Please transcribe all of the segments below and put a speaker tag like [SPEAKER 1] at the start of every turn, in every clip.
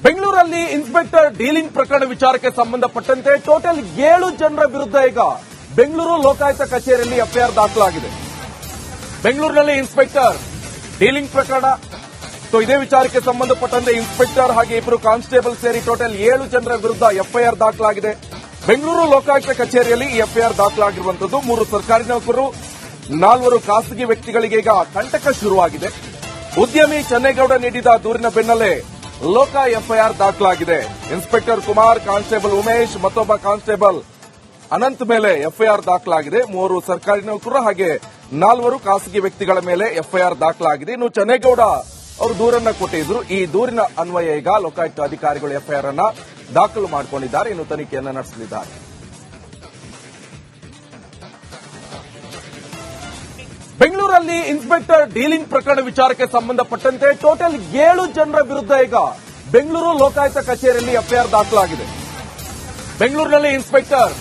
[SPEAKER 1] ಬೆಂಗಳೂರಲ್ಲಿ inspector dealing ಪ್ರಕರಣ ವಿಚಾರಕ್ಕೆ ಸಂಬಂಧಪಟ್ಟಂತೆ ಟೋಟಲ್ 7 ಜನರ ವಿರುದ್ಧ ಈಗ ಬೆಂಗಳೂರು ಲೋಕಾಯುಕ್ತ ಕಚೇರಿಯಲ್ಲಿ ಎಫ್ಐಆರ್ ದಾಖಲಾಗಿದೆ. ಬೆಂಗಳೂರಿನಲ್ಲಿ ಇನ್ಸ್ಪೆಕ್ಟರ್ ಡೀಲಿಂಗ್ ಪ್ರಕರಣ ಇದೇ ವಿಚಾರಕ್ಕೆ ಸಂಬಂಧಪಟ್ಟಂತೆ ಇನ್ಸ್ಪೆಕ್ಟರ್ ಹಾಗೆ ಇಬ್ಬರು ಕಾನ್ಸ್ಟೇಬಲ್ ಸೇರಿ ಟೋಟಲ್ 7 ಜನರ ವಿರುದ್ಧ ಎಫ್ಐಆರ್ ದಾಖಲಾಗಿದೆ. ಬೆಂಗಳೂರು ಲೋಕಾಯುಕ್ತ ಕಚೇರಿಯಲ್ಲಿ ಈ ಎಫ್ಐಆರ್ ದಾಖಲಾಗಿರುವಂತದ್ದು 3 ಸರ್ಕಾರಿ ನೌಕರರು 4 ಖಾಸಗಿ ವ್ಯಕ್ತಿಗಳಿಗೆ ಈಗ ಕಂಟಕ ಶುರುವಾಗಿದೆ. ಉದ್ಯಮಿ ಚೆನ್ನೇಗೌಡ ನೀಡಿದ ದೂರಿನ ಬೆನ್ನಲ್ಲೇ ಲೋಕ ಎಫ್ಐಆರ್ ದಾಖಲಾಗಿದೆ. ಇನ್ಸ್ಪೆಕ್ಟರ್ ಕುಮಾರ್, ಕಾನ್ಸ್ಟೇಬಲ್ ಉಮೇಶ್, ಮತ್ತೊಬ್ಬ ಕಾನ್ಸ್ಟೇಬಲ್ ಅನಂತ್ ಮೇಲೆ ಎಫ್ಐಆರ್ ದಾಖಲಾಗಿದೆ. 3 ಸರ್ಕಾರಿ ನೌಕರರು ಹಾಗೆ 4 ಖಾಸಗಿ ವ್ಯಕ್ತಿಗಳ ಮೇಲೆ ಎಫ್ಐಆರ್ ದಾಖಲಾಗಿದೆ. ಇನ್ನು ಚೆನ್ನೇಗೌಡ ಅವರು ದೂರನ್ನ ಕೊಟ್ಟಿದ್ರು. ಈ ದೂರಿನ ಅನ್ವಯ ಈಗ ಲೋಕಾಯುಕ್ತ ಅಧಿಕಾರಿಗಳು ಎಫ್ಐಆರ್ ಅನ್ನ ದಾಖಲು ಮಾಡಿಕೊಂಡಿದ್ದಾರೆ. ಇನ್ನು ತನಿಖೆಯನ್ನು ನಡೆಸಲಿದ್ದಾರೆ. ಬೆಂಗಳೂರಲ್ಲಿ ಇನ್ಸ್ಪೆಕ್ಟರ್ ಡೀಲಿಂಗ್ ಪ್ರಕರಣ ವಿಚಾರಕ್ಕೆ ಸಂಬಂಧಪಟ್ಟಂತೆ ಟೋಟಲ್ 7 ಜನರ ವಿರುದ್ಧ ಈಗ ಬೆಂಗಳೂರು ಲೋಕಾಯುಕ್ತ ಕಚೇರಿಯಲ್ಲಿ ಎಫ್ಐಆರ್ ದಾಖಲಾಗಿದೆ. ಬೆಂಗಳೂರಿನಲ್ಲಿ ಇನ್ಸ್ಪೆಕ್ಟರ್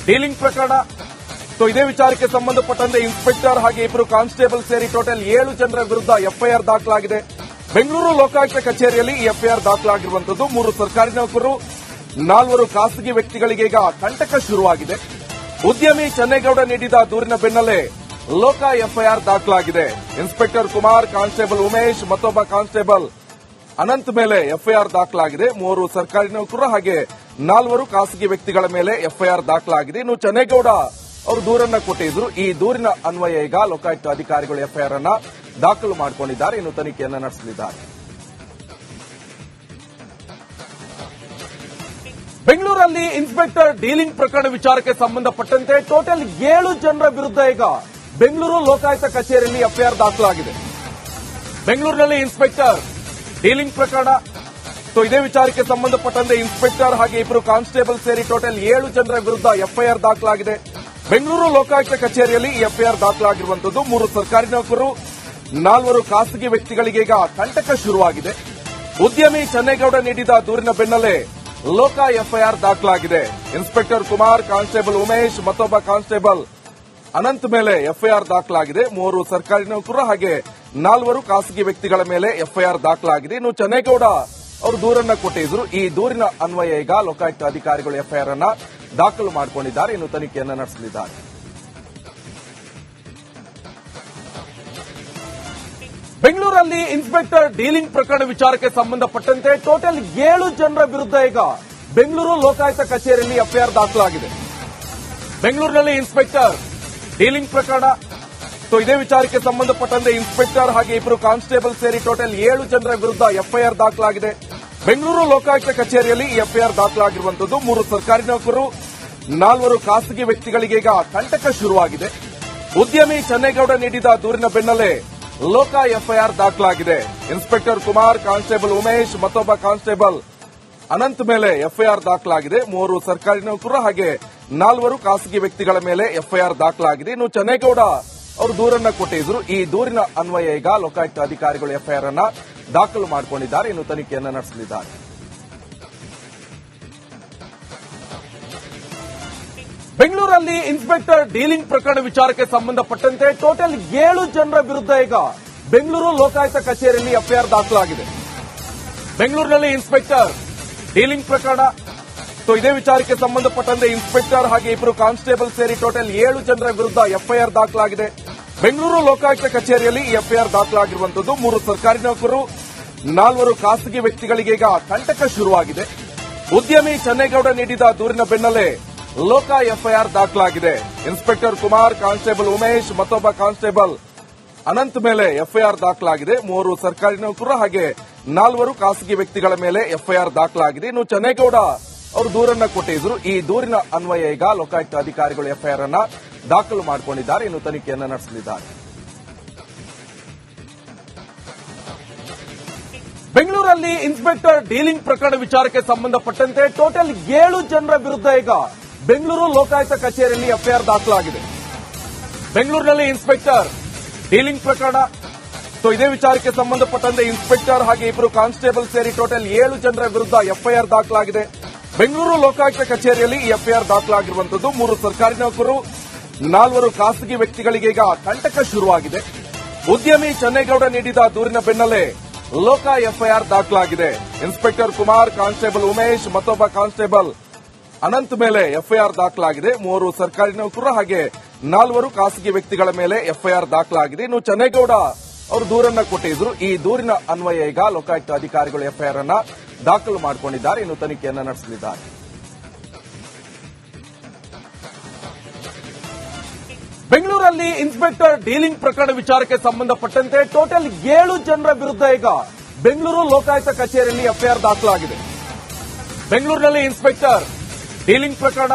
[SPEAKER 1] ಡೀಲಿಂಗ್ ಪ್ರಕರಣ ಇದೇ ವಿಚಾರಕ್ಕೆ ಸಂಬಂಧಪಟ್ಟಂತೆ ಇನ್ಸ್ಪೆಕ್ಟರ್ ಹಾಗೆ ಇಬ್ಬರು ಕಾನ್ಸ್ಟೇಬಲ್ ಸೇರಿ ಟೋಟಲ್ 7 ಜನರ ವಿರುದ್ಧ ಎಫ್ಐಆರ್ ದಾಖಲಾಗಿದೆ. ಬೆಂಗಳೂರು ಲೋಕಾಯುಕ್ತ ಕಚೇರಿಯಲ್ಲಿ ಈ ಎಫ್ಐಆರ್ ದಾಖಲಾಗಿರುವಂತದ್ದು 3 ಸರ್ಕಾರಿ ನೌಕರರು 4 ಖಾಸಗಿ ವ್ಯಕ್ತಿಗಳಿಗೆ ಈಗ ಕಂಟಕ ಶುರುವಾಗಿದೆ. ಉದ್ಯಮಿ ಚೆನ್ನೇಗೌಡ ನೀಡಿದ ದೂರಿನ ಬೆನ್ನಲ್ಲೇ ಲೋಕ ಎಫ್ಐಆರ್ ದಾಖಲಾಗಿದೆ. ಇನ್ಸ್ಪೆಕ್ಟರ್ ಕುಮಾರ್, ಕಾನ್ಸ್ಟೇಬಲ್ ಉಮೇಶ್, ಮತ್ತೊಬ್ಬ ಕಾನ್ಸ್ಟೇಬಲ್ ಅನಂತ್ ಮೇಲೆ ಎಫ್ಐಆರ್ ದಾಖಲಾಗಿದೆ. 3 ಸರ್ಕಾರಿ ನೌಕರರು ಹಾಗೆ 4 ಖಾಸಗಿ ವ್ಯಕ್ತಿಗಳ ಮೇಲೆ ಎಫ್ಐಆರ್ ದಾಖಲಾಗಿದೆ. ಇನ್ನು ಚೆನ್ನೇಗೌಡ ಅವರು ದೂರನ್ನ ಕೊಟ್ಟಿದ್ರು. ಈ ದೂರಿನ ಅನ್ವಯ ಈಗ ಲೋಕಾಯುಕ್ತ ಅಧಿಕಾರಿಗಳು ಎಫ್ಐಆರ್ ಅನ್ನ ದಾಖಲು ಮಾಡಿಕೊಂಡಿದ್ದಾರೆ. ಇನ್ನು ತನಿಖೆಯನ್ನು ನಡೆಸಲಿದ್ದಾರೆ. ಬೆಂಗಳೂರಲ್ಲಿ ಇನ್ಸ್ಪೆಕ್ಟರ್ ಡೀಲಿಂಗ್ ಪ್ರಕರಣ ವಿಚಾರಕ್ಕೆ ಸಂಬಂಧಪಟ್ಟಂತೆ ಟೋಟಲ್ 7 ಜನರ ವಿರುದ್ಧ ಈಗ ಬೆಂಗಳೂರು ಲೋಕಾಯುಕ್ತ ಕಚೇರಿಯಲ್ಲಿ ಎಫ್ಐಆರ್ ದಾಖಲಾಗಿದೆ. ಬೆಂಗಳೂರಿನಲ್ಲಿ ಇನ್ಸ್ಪೆಕ್ಟರ್ ಡೀಲಿಂಗ್ ಪ್ರಕರಣ ಇದೇ ವಿಚಾರಕ್ಕೆ ಸಂಬಂಧಪಟ್ಟಂತೆ ಇನ್ಸ್ಪೆಕ್ಟರ್ ಹಾಗೆ ಇಬ್ಬರು ಕಾನ್ಸ್ಟೇಬಲ್ ಸೇರಿ ಟೋಟಲ್ 7 ಜನರ ವಿರುದ್ಧ ಎಫ್ಐಆರ್ ದಾಖಲಾಗಿದೆ. ಬೆಂಗಳೂರು ಲೋಕಾಯುಕ್ತ ಕಚೇರಿಯಲ್ಲಿ ಈ ಎಫ್ಐಆರ್ ದಾಖಲಾಗಿರುವಂತದ್ದು 3 ಸರ್ಕಾರಿ ನೌಕರರು 4 ಖಾಸಗಿ ವ್ಯಕ್ತಿಗಳಿಗೆ ಈಗ ಕಂಟಕ ಶುರುವಾಗಿದೆ. ಉದ್ಯಮಿ ಚೆನ್ನೇಗೌಡ ನೀಡಿದ ದೂರಿನ ಬೆನ್ನಲ್ಲೇ ಲೋಕ ಎಫ್ಐಆರ್ ದಾಖಲಾಗಿದೆ. ಇನ್ಸ್ಪೆಕ್ಟರ್ ಕುಮಾರ್, ಕಾನ್ಸ್ಟೇಬಲ್ ಉಮೇಶ್, ಮತ್ತೊಬ್ಬ ಕಾನ್ಸ್ಟೇಬಲ್ ಅನಂತ್ ಮೇಲೆ ಎಫ್ಐಆರ್ ದಾಖಲಾಗಿದೆ. 3 ಸರ್ಕಾರಿ ನೌಕರರು ಹಾಗೆ 4 ಖಾಸಗಿ ವ್ಯಕ್ತಿಗಳ ಮೇಲೆ ಎಫ್ಐಆರ್ ದಾಖಲಾಗಿದೆ. ಇನ್ನು ಚೆನ್ನೇಗೌಡ ಅವರು ದೂರನ್ನ ಕೊಟ್ಟಿದ್ರು. ಈ ದೂರಿನ ಅನ್ವಯ ಈಗ ಲೋಕಾಯುಕ್ತ ಅಧಿಕಾರಿಗಳು ಎಫ್ಐಆರ್ ಅನ್ನ ದಾಖಲು ಮಾಡಿಕೊಂಡಿದ್ದಾರೆ. ಇನ್ನು ತನಿಖೆಯನ್ನು ನಡೆಸಲಿದ್ದಾರೆ. ಬೆಂಗಳೂರಲ್ಲಿ ಇನ್ಸ್ಪೆಕ್ಟರ್ ಡೀಲಿಂಗ್ ಪ್ರಕರಣ ವಿಚಾರಕ್ಕೆ ಸಂಬಂಧಪಟ್ಟಂತೆ ಟೋಟಲ್ 7 ಜನರ ವಿರುದ್ಧ ಈಗ ಬೆಂಗಳೂರು ಲೋಕಾಯುಕ್ತ ಕಚೇರಿಯಲ್ಲಿ ಎಫ್ಐಆರ್ ದಾಖಲಾಗಿದೆ. ಬೆಂಗಳೂರಿನಲ್ಲಿ ಇನ್ಸ್ಪೆಕ್ಟರ್ ಡೀಲಿಂಗ್ ಪ್ರಕರಣ ಇದೇ ವಿಚಾರಕ್ಕೆ ಸಂಬಂಧಪಟ್ಟಂತೆ ಇನ್ಸ್ಪೆಕ್ಟರ್ ಹಾಗೆ ಇಬ್ಬರು ಕಾನ್ಸ್ಟೇಬಲ್ ಸೇರಿ ಟೋಟಲ್ 7 ಜನರ ವಿರುದ್ಧ ಎಫ್ಐಆರ್ ದಾಖಲಾಗಿದೆ. ಬೆಂಗಳೂರು ಲೋಕಾಯುಕ್ತ ಕಚೇರಿಯಲ್ಲಿ ಈ ಎಫ್ಐಆರ್ ದಾಖಲಾಗಿರುವಂತದ್ದು 3 ಸರ್ಕಾರಿ ನೌಕರರು 4 ಖಾಸಗಿ ವ್ಯಕ್ತಿಗಳಿಗೆ ಈಗ ಕಂಟಕ ಶುರುವಾಗಿದೆ. ಉದ್ಯಮಿ ಚೆನ್ನೇಗೌಡ ನೀಡಿದ ದೂರಿನ ಬೆನ್ನಲ್ಲೇ ಲೋಕ ಎಫ್ಐಆರ್ ದಾಖಲಾಗಿದೆ. ಇನ್ಸ್ಪೆಕ್ಟರ್ ಕುಮಾರ್, ಕಾನ್ಸ್ಟೇಬಲ್ ಉಮೇಶ್, ಮತ್ತೊಬ್ಬ ಕಾನ್ಸ್ಟೇಬಲ್ ಅನಂತ್ ಮೇಲೆ ಎಫ್ಐಆರ್ ದಾಖಲಾಗಿದೆ. 3 ಸರ್ಕಾರಿ ನೌಕರರು ಹಾಗೆ 4 ಖಾಸಗಿ ವ್ಯಕ್ತಿಗಳ ಮೇಲೆ ಎಫ್ಐಆರ್ ದಾಖಲಾಗಿದೆ. ಇನ್ನು ಚೆನ್ನೇಗೌಡ ಅವರು ದೂರನ್ನ ಕೊಟ್ಟಿದ್ರು. ಈ ದೂರಿನ ಅನ್ವಯ ಈಗ ಲೋಕಾಯುಕ್ತ ಅಧಿಕಾರಿಗಳು ಎಫ್ಐಆರ್ ಅನ್ನ ದಾಖಲು ಮಾಡಿಕೊಂಡಿದ್ದಾರೆ. ಇನ್ನು ತನಿಖೆಯನ್ನು ನಡೆಸಲಿದ್ದಾರೆ. ಬೆಂಗಳೂರಲ್ಲಿ ಇನ್ಸ್ಪೆಕ್ಟರ್ ಡೀಲಿಂಗ್ ಪ್ರಕರಣ ವಿಚಾರಕ್ಕೆ ಸಂಬಂಧಪಟ್ಟಂತೆ ಟೋಟಲ್ 7 ಜನರ ವಿರುದ್ಧ ಈಗ ಬೆಂಗಳೂರು ಲೋಕಾಯುಕ್ತ ಕಚೇರಿಯಲ್ಲಿ ಎಫ್ಐಆರ್ ದಾಖಲಾಗಿದೆ. ಬೆಂಗಳೂರಿನಲ್ಲಿ ಇನ್ಸ್ಪೆಕ್ಟರ್ ಡೀಲಿಂಗ್ ಪ್ರಕರಣ ಇದೇ ವಿಚಾರಕ್ಕೆ ಸಂಬಂಧಪಟ್ಟಂತೆ ಇನ್ಸ್ಪೆಕ್ಟರ್ ಹಾಗೆ ಇಬ್ಬರು ಕಾನ್ಸ್ಟೇಬಲ್ ಸೇರಿ ಟೋಟಲ್ 7 ಜನರ ವಿರುದ್ಧ ಎಫ್ಐಆರ್ ದಾಖಲಾಗಿದೆ. ಬೆಂಗಳೂರು ಲೋಕಾಯುಕ್ತ ಕಚೇರಿಯಲ್ಲಿ ಈ ಎಫ್ಐಆರ್ ದಾಖಲಾಗಿರುವಂತದ್ದು 3 ಸರ್ಕಾರಿ ನೌಕರರು 4 ಖಾಸಗಿ ವ್ಯಕ್ತಿಗಳಿಗೆ ಈಗ ಕಂಟಕ ಶುರುವಾಗಿದೆ. ಉದ್ಯಮಿ ಚೆನ್ನೇಗೌಡ ನೀಡಿದ ದೂರಿನ ಬೆನ್ನಲ್ಲೇ ಲೋಕ ಎಫ್ಐಆರ್ ದಾಖಲಾಗಿದೆ. ಇನ್ಸ್ಪೆಕ್ಟರ್ ಕುಮಾರ್, ಕಾನ್ಸ್ಟೇಬಲ್ ಉಮೇಶ್, ಮತ್ತೊಬ್ಬ ಕಾನ್ಸ್ಟೇಬಲ್ ಅನಂತ್ ಮೇಲೆ ಎಫ್ಐಆರ್ ದಾಖಲಾಗಿದೆ. 3 ಸರ್ಕಾರಿ ನೌಕರರು ಹಾಗೆ 4 ಖಾಸಗಿ ವ್ಯಕ್ತಿಗಳ ಮೇಲೆ ಎಫ್ಐಆರ್ ದಾಖಲಾಗಿದೆ. ಇನ್ನು ಚೆನ್ನೇಗೌಡ ಅವರು ದೂರನ್ನ ಕೊಟ್ಟಿದ್ರು. ಈ ದೂರಿನ ಅನ್ವಯ ಈಗ ಲೋಕಾಯುಕ್ತ ಅಧಿಕಾರಿಗಳು ಎಫ್ಐಆರ್ ಅನ್ನ ದಾಖಲು ಮಾಡಿಕೊಂಡಿದ್ದಾರೆ. ಇನ್ನು ತನಿಖೆಯನ್ನು ನಡೆಸಲಿದ್ದಾರೆ. ಬೆಂಗಳೂರಲ್ಲಿ ಇನ್ಸ್ಪೆಕ್ಟರ್ ಡೀಲಿಂಗ್ ಪ್ರಕರಣ ವಿಚಾರಕ್ಕೆ ಸಂಬಂಧಪಟ್ಟಂತೆ ಟೋಟಲ್ 7 ಜನರ ವಿರುದ್ಧ ಈಗ ಬೆಂಗಳೂರು ಲೋಕಾಯುಕ್ತ ಕಚೇರಿಯಲ್ಲಿ ಎಫ್ಐಆರ್ ದಾಖಲಾಗಿದೆ. ಬೆಂಗಳೂರಿನಲ್ಲಿ ಇನ್ಸ್ಪೆಕ್ಟರ್ ಡೀಲಿಂಗ್ ಪ್ರಕರಣ ಇದೇ ವಿಚಾರಕ್ಕೆ ಸಂಬಂಧಪಟ್ಟಂತೆ ಇನ್ಸ್ಪೆಕ್ಟರ್ ಹಾಗೆ ಇಬ್ಬರು ಕಾನ್ಸ್ಟೇಬಲ್ ಸೇರಿ ಟೋಟಲ್ 7 ಜನರ ವಿರುದ್ಧ ಎಫ್ಐಆರ್ ದಾಖಲಾಗಿದೆ. ಬೆಂಗಳೂರು ಲೋಕಾಯುಕ್ತ ಕಚೇರಿಯಲ್ಲಿ ಈ ಎಫ್ಐಆರ್ ದಾಖಲಾಗಿರುವಂತದ್ದು 3 ಸರ್ಕಾರಿ ನೌಕರರು 4 ಖಾಸಗಿ ವ್ಯಕ್ತಿಗಳಿಗೆ ಈಗ ಕಂಟಕ ಶುರುವಾಗಿದೆ. ಉದ್ಯಮಿ ಚೆನ್ನೇಗೌಡ ನೀಡಿದ ದೂರಿನ ಬೆನ್ನಲ್ಲೇ ಲೋಕ ಎಫ್ಐಆರ್ ದಾಖಲಾಗಿದೆ. ಇನ್ಸ್ಪೆಕ್ಟರ್ ಕುಮಾರ್, ಕಾನ್ಸ್ಟೇಬಲ್ ಉಮೇಶ್, ಮತ್ತೊಬ್ಬ ಕಾನ್ಸ್ಟೇಬಲ್ ಅನಂತ್ ಮೇಲೆ ಎಫ್ಐಆರ್ ದಾಖಲಾಗಿದೆ. 3 ಸರ್ಕಾರಿ ನೌಕರರು ಹಾಗೆ 4 ಖಾಸಗಿ ವ್ಯಕ್ತಿಗಳ ಮೇಲೆ ಎಫ್ಐಆರ್ ದಾಖಲಾಗಿದೆ. ಇನ್ನು ಚನ್ನೇಗೌಡ ಅವರು ದೂರನ್ನ ಕೊಟ್ಟಿದ್ರು. ಈ ದೂರಿನ ಅನ್ವಯ ಈಗ ಲೋಕಾಯುಕ್ತ ಅಧಿಕಾರಿಗಳು ಎಫ್ಐಆರ್ ಅನ್ನ ದಾಖಲು ಮಾಡಿಕೊಂಡಿದ್ದಾರೆ. ಇನ್ನು ತನಿಖೆಯನ್ನು ನಡೆಸಲಿದ್ದಾರೆ. ಬೆಂಗಳೂರಲ್ಲಿ ಇನ್ಸ್ಪೆಕ್ಟರ್ ಡೀಲಿಂಗ್ ಪ್ರಕರಣ ವಿಚಾರಕ್ಕೆ ಸಂಬಂಧಪಟ್ಟಂತೆ ಟೋಟಲ್ 7 ಜನರ ವಿರುದ್ಧ ಈಗ ಬೆಂಗಳೂರು ಲೋಕಾಯುಕ್ತ ಕಚೇರಿಯಲ್ಲಿ ಎಫ್ಐಆರ್ ದಾಖಲಾಗಿದೆ. ಬೆಂಗಳೂರಿನಲ್ಲಿ ಇನ್ಸ್ಪೆಕ್ಟರ್ ಡೀಲಿಂಗ್ ಪ್ರಕರಣ,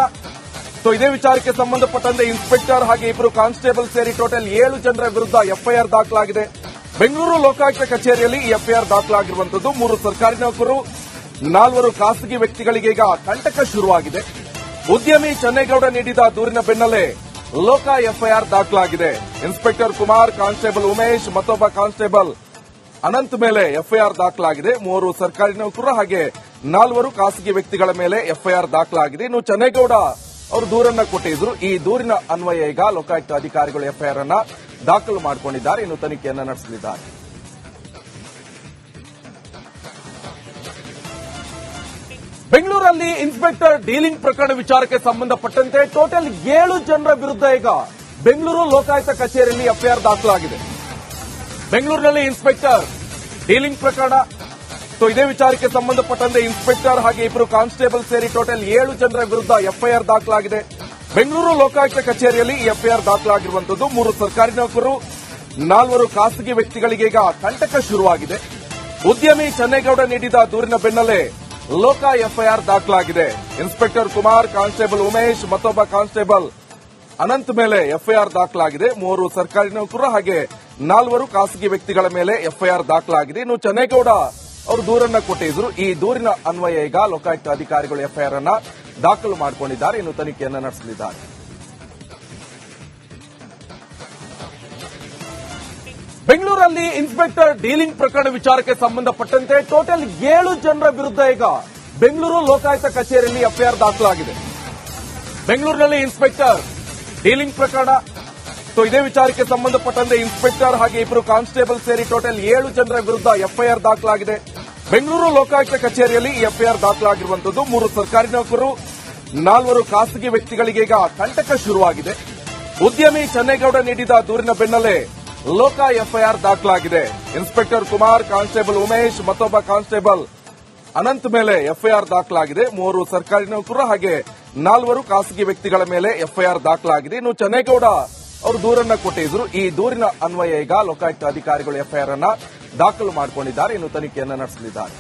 [SPEAKER 1] ಇದೇ ವಿಚಾರಕ್ಕೆ ಸಂಬಂಧಪಟ್ಟಂತೆ ಇನ್ಸ್ಪೆಕ್ಟರ್ ಹಾಗೆ 2 ಕಾನ್ಸ್ಟೇಬಲ್ ಸೇರಿ ಟೋಟಲ್ 7 ಜನರ ವಿರುದ್ಧ ಎಫ್ಐಆರ್ ದಾಖಲಾಗಿದೆ. ಬೆಂಗಳೂರು ಲೋಕಾಯುಕ್ತ ಕಚೇರಿಯಲ್ಲಿ ಈ ಎಫ್ಐಆರ್ ದಾಖಲಾಗಿರುವಂತದ್ದು. 3 ಸರ್ಕಾರಿ ನೌಕರರು, 4 ಖಾಸಗಿ ವ್ಯಕ್ತಿಗಳಿಗೆ ಈಗ ಕಂಟಕ ಶುರುವಾಗಿದೆ. ಉದ್ಯಮಿ ಚನ್ನೇಗೌಡ ನೀಡಿದ ದೂರಿನ ಬೆನ್ನಲ್ಲೇ ಲೋಕ ಎಫ್ಐಆರ್ ದಾಖಲಾಗಿದೆ. ಇನ್ಸ್ಪೆಕ್ಟರ್ ಕುಮಾರ್, ಕಾನ್ಸ್ಟೇಬಲ್ ಉಮೇಶ್, ಮತ್ತೊಬ್ಬ ಕಾನ್ಸ್ಟೇಬಲ್ ಅನಂತ್ ಮೇಲೆ ಎಫ್ಐಆರ್ ದಾಖಲಾಗಿದೆ. 3 ಸರ್ಕಾರಿ ನೌಕರರು ಹಾಗೆ 4 ಖಾಸಗಿ ವ್ಯಕ್ತಿಗಳ ಮೇಲೆ ಎಫ್ಐಆರ್ ದಾಖಲಾಗಿದೆ. ಇನ್ನು ಚನ್ನೇಗೌಡ ಅವರು ದೂರನ್ನ ಕೊಟ್ಟಿದ್ರು. ಈ ದೂರಿನ ಅನ್ವಯ ಈಗ ಲೋಕಾಯುಕ್ತ ಅಧಿಕಾರಿಗಳು ಎಫ್ಐಆರ್ ಅನ್ನ ದಾಖಲು ಮಾಡಿಕೊಂಡಿದ್ದಾರೆ. ಇನ್ನು ತನಿಖೆಯನ್ನು ನಡೆಸಲಿದ್ದಾರೆ. ಬೆಂಗಳೂರಲ್ಲಿ ಇನ್ಸ್ಪೆಕ್ಟರ್ ಡೀಲಿಂಗ್ ಪ್ರಕರಣ ವಿಚಾರಕ್ಕೆ ಸಂಬಂಧಪಟ್ಟಂತೆ ಟೋಟಲ್ 7 ಜನರ ವಿರುದ್ಧ ಈಗ ಬೆಂಗಳೂರು ಲೋಕಾಯುಕ್ತ ಕಚೇರಿಯಲ್ಲಿ ಎಫ್ಐಆರ್ ದಾಖಲಾಗಿದೆ. ಬೆಂಗಳೂರಿನಲ್ಲಿ ಇನ್ಸ್ಪೆಕ್ಟರ್ ಡೀಲಿಂಗ್ ಪ್ರಕರಣ, ಇದೇ ವಿಚಾರಕ್ಕೆ ಸಂಬಂಧಪಟ್ಟಂತೆ ಇನ್ಸ್ಪೆಕ್ಟರ್ ಹಾಗೆ 2 ಕಾನ್ಸ್ಟೇಬಲ್ ಸೇರಿ ಟೋಟಲ್ 7 ಜನರ ವಿರುದ್ಧ ಎಫ್ಐಆರ್ ದಾಖಲಾಗಿದೆ. ಬೆಂಗಳೂರು ಲೋಕಾಯುಕ್ತ ಕಚೇರಿಯಲ್ಲಿ ಈ ಎಫ್ಐಆರ್ ದಾಖಲಾಗಿರುವಂತದ್ದು. 3 ಸರ್ಕಾರಿ ನೌಕರರು, 4 ಖಾಸಗಿ ವ್ಯಕ್ತಿಗಳಿಗೆ ಈಗ ಕಂಟಕ ಶುರುವಾಗಿದೆ. ಉದ್ಯಮಿ ಚನ್ನೇಗೌಡ ನೀಡಿದ ದೂರಿನ ಬೆನ್ನಲ್ಲೇ ಲೋಕ ಎಫ್ಐಆರ್ ದಾಖಲಾಗಿದೆ. ಇನ್ಸ್ಪೆಕ್ಟರ್ ಕುಮಾರ್, ಕಾನ್ಸ್ಟೇಬಲ್ ಉಮೇಶ್, ಮತ್ತೊಬ್ಬ ಕಾನ್ಸ್ಟೇಬಲ್ ಅನಂತ್ ಮೇಲೆ ಎಫ್ಐಆರ್ ದಾಖಲಾಗಿದೆ. 3 ಸರ್ಕಾರಿ ನೌಕರರು ಹಾಗೆ 4 ಖಾಸಗಿ ವ್ಯಕ್ತಿಗಳ ಮೇಲೆ ಎಫ್ಐಆರ್ ದಾಖಲಾಗಿದೆ. ಇನ್ನು ಚನ್ನೇಗೌಡ ಅವರು ದೂರನ್ನ ಕೊಟ್ಟಿದ್ರು. ಈ ದೂರಿನ ಅನ್ವಯ ಈಗ ಲೋಕಾಯುಕ್ತ ಅಧಿಕಾರಿಗಳು ಎಫ್ಐಆರ್ ಅನ್ನ ದಾಖಲು ಮಾಡಿಕೊಂಡಿದ್ದಾರೆ. ಇನ್ನು ತನಿಖೆಯನ್ನು ನಡೆಸಲಿದ್ದಾರೆ. ಬೆಂಗಳೂರಲ್ಲಿ ಇನ್ಸ್ಪೆಕ್ಟರ್ ಡೀಲಿಂಗ್ ಪ್ರಕರಣ ವಿಚಾರಕ್ಕೆ ಸಂಬಂಧಪಟ್ಟಂತೆ ಟೋಟಲ್ 7 ಜನರ ವಿರುದ್ಧ ಈಗ ಬೆಂಗಳೂರು ಲೋಕಾಯುಕ್ತ ಕಚೇರಿಯಲ್ಲಿ ಎಫ್ಐಆರ್ ದಾಖಲಾಗಿದೆ. ಬೆಂಗಳೂರಿನಲ್ಲಿ ಇನ್ಸ್ಪೆಕ್ಟರ್ ಡೀಲಿಂಗ್ ಪ್ರಕರಣ, ಇದೇ ವಿಚಾರಕ್ಕೆ ಸಂಬಂಧಪಟ್ಟಂತೆ ಇನ್ಸ್ಪೆಕ್ಟರ್ ಹಾಗೆ 2 ಕಾನ್ಸ್ಟೇಬಲ್ ಸೇರಿ ಟೋಟಲ್ 7 ಜನರ ವಿರುದ್ಧ ಎಫ್ಐಆರ್ ದಾಖಲಾಗಿದೆ. ಬೆಂಗಳೂರು ಲೋಕಾಯುಕ್ತ ಕಚೇರಿಯಲ್ಲಿ ಈ ಎಫ್ಐಆರ್ ದಾಖಲಾಗಿರುವಂತದ್ದು. 3 ಸರ್ಕಾರಿ ನೌಕರರು, 4 ಖಾಸಗಿ ವ್ಯಕ್ತಿಗಳಿಗೆ ಈಗ ಕಂಟಕ ಶುರುವಾಗಿದೆ. ಉದ್ಯಮಿ ಚನ್ನೇಗೌಡ ನೀಡಿದ ದೂರಿನ ಬೆನ್ನಲ್ಲೇ ಲೋಕ ಎಫ್ಐಆರ್ ದಾಖಲಾಗಿದೆ. ಇನ್ಸ್ಪೆಕ್ಟರ್ ಕುಮಾರ್, ಕಾನ್ಸ್ಟೇಬಲ್ ಉಮೇಶ್, ಮತ್ತೊಬ್ಬ ಕಾನ್ಸ್ಟೇಬಲ್ ಅನಂತ್ ಮೇಲೆ ಎಫ್ಐಆರ್ ದಾಖಲಾಗಿದೆ. 3 ಸರ್ಕಾರಿ ನೌಕರರು ಹಾಗೆ 4 ಖಾಸಗಿ ವ್ಯಕ್ತಿಗಳ ಮೇಲೆ ಎಫ್ಐಆರ್ ದಾಖಲಾಗಿದೆ. ಇನ್ನು ಚನ್ನೇಗೌಡ ಅವರು ದೂರನ್ನ ಕೊಟ್ಟಿದ್ರು. ಈ ದೂರಿನ ಅನ್ವಯ ಈಗ ಲೋಕಾಯುಕ್ತ ಅಧಿಕಾರಿಗಳು ಎಫ್ಐಆರ್ ಅನ್ನ ದಾಖಲು ಮಾಡಿಕೊಂಡಿದ್ದಾರೆ. ಇನ್ನು ತನಿಖೆಯನ್ನು ನಡೆಸಲಿದ್ದಾರೆ.